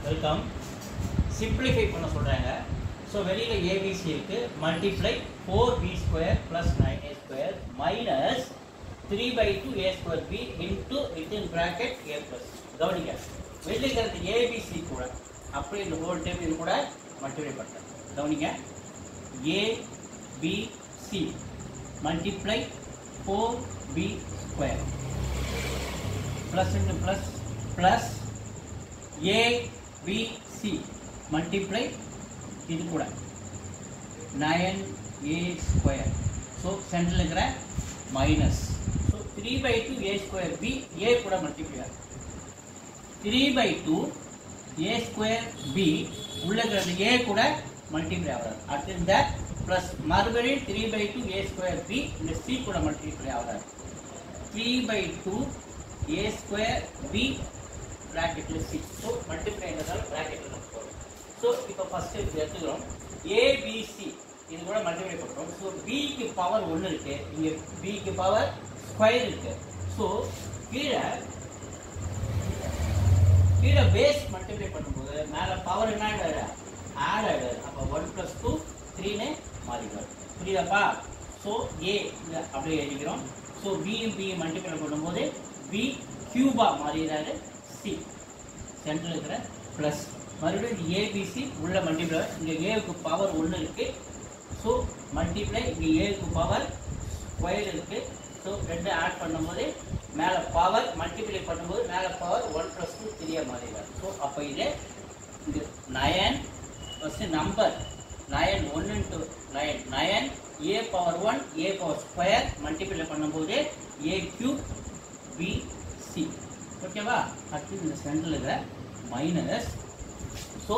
Welcome. Simplify பண்ண சொல்கிறாங்க. So வெளியில் ஏபிசி இருக்குது. Multiply 4b² + 9a² minus 3/2a² b into within bracket a plus. கவனிங்க, வெளியில் இருக்கிறது ஏபிசி கூட அப்படியே இந்த ஹோல் டைம் இது கூட மல்டிப்ளை பண்ணுறேன். கவனிங்க, ABC multiply 4b² plus into plus plus ABC multiply இது கூட 9a². ஸோ சென்டரில் இருக்கிற minus. So 3/2a² b a கூட மல்டிப்ளை ஆகும். 3/2a² b உள்ள இருக்கிறது a கூட மல்டிப்ளை ஆகாது. அடுத்து இந்த ப்ளஸ் மறுபடியும் 3/2a² b இந்த c கூட மல்டிப்ளை ஆகாது. 3/2a² b bracketல c. ஸோ மல்டிப்ளை என்றதால் bracketல நம்ம போடுறோம். ஸோ இப்போ ஃபர்ஸ்ட் எடுத்துக்கிறோம் ஏபிசி இது கூட மல்டிப்ளை பண்ணுறோம். ஸோ பிக்கு பவர் 1 இருக்கு, இங்கே பிக்கு பவர் ஸ்கொயர் இருக்கு. ஸோ கீழே பேஸ் மல்டிப்ளை பண்ணும்போது மேலே பவர் என்ன ஆட் ஆகிடுது. அப்போ 1 + 2 3ன்னு மாறிடும். புரியுதாப்பா? ஸோ ஏ அப்படியே எழுதிக்கிறோம். ஸோ பியும் பியும் மல்டிப்ளை பண்ணும்போது பி கியூபா மாறிடுறாரு சி. சென்டரில் இருக்கிற ப்ளஸ் மறுபடியும் ஏபிசி உள்ள மல்டிப்ளை. இங்கே ஏவுக்கு பவர் 1 இருக்கு. ஸோ மல்டிப்ளை இங்கே ஏவுக்கு பவர் ஸ்கொயர் இருக்கு. ஸோ ரெண்டு ஆட் பண்ணும்போது மேலே பவர் மல்டிப்ளை பண்ணும்போது மேலே பவர் 1 + 2 3 மாறிடுறாரு. ஸோ அப்போ இது இங்கே 9 first number 9 1 × 9 9 a⁴1 a² multiply பண்ணும்போது a³ bc. ஓகேவா? அடுத்து இந்த சென்டரில் இருக்கிற மைனஸ். ஸோ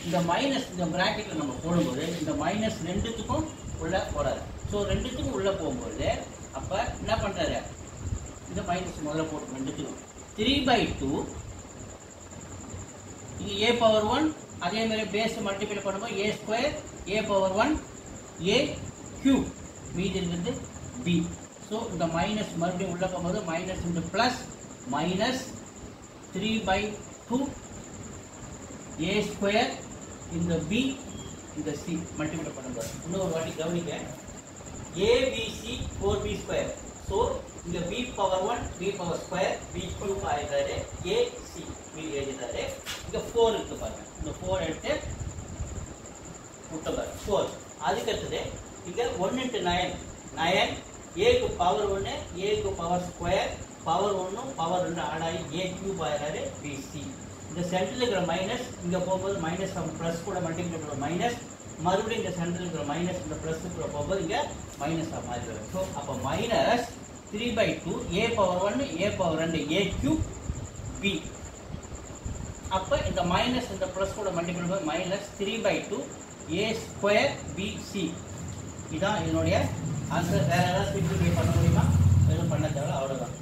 இந்த மைனஸ் இந்த ப்ராக்கெட்டில் நம்ம போடும்போது இந்த மைனஸ் ரெண்டுத்துக்கும் உள்ளே போடாது. ஸோ ரெண்டுத்துக்கும் உள்ளே போகும்போது அப்போ என்ன பண்ணுறாரு, இந்த மைனஸ் முதல்ல போட்டு ரெண்டுத்துக்கும் 3/2 இங்கே a⁴1 அதே மாதிரி பேஸ் மல்டிப்ளை பண்ணும்போது a² a⁴1 a³ மீதி இருக்கிறது b. ஸோ இந்த மைனஸ் மறுபடியும் உள்ளே போகும்போது மைனஸ் இந்த ப்ளஸ் மைனஸ் 3/2 a² இந்த b இந்த c மல்டிப்ளை பண்ணும்போது இன்னொரு வாட்டி கவனிக்க. ABC 4b². ஸோ இங்கே b⁴1 b² b³ ஆகிடுறாரு. ac b எழுதிடுறாரு. இங்கே 4 இருக்கு பாருங்க. இந்த 4 எடுத்து விட்டுப்பாரு 4. அதுக்கடுத்தது இங்கே 1 × 9 9 ஏக்கு பவர் 1 ஏக்கு power square power 1 power 2 ஆடாகி a³ ஆகிறாரு bc. இந்த சென்டரில் இருக்கிற மைனஸ் இங்கே போகும்போது மைனஸ் ப்ளஸ் கூட மல்டிப்ளை பண்ணுற மைனஸ் மறுபடியும் இந்த சென்டரில் இருக்கிற மைனஸ் இந்த ப்ளஸ் கூட போகும்போது இங்கே மைனஸாக மாறிடுது. ஸோ அப்போ minus 3/2 a⁴1 a⁴2 a³ b. அப்போ இந்த மைனஸ் இந்த ப்ளஸ் கூட மல்டிப்ளை பண்ணும்போது மைனஸ் 3/2 a² bc. இதான் என்னுடைய ஆன்சர். வேறு ஏதாவது சிம்பிளிஃபை பண்ண முடியுமா? எதுவும் பண்ண தேவை, அவ்வளோதான்.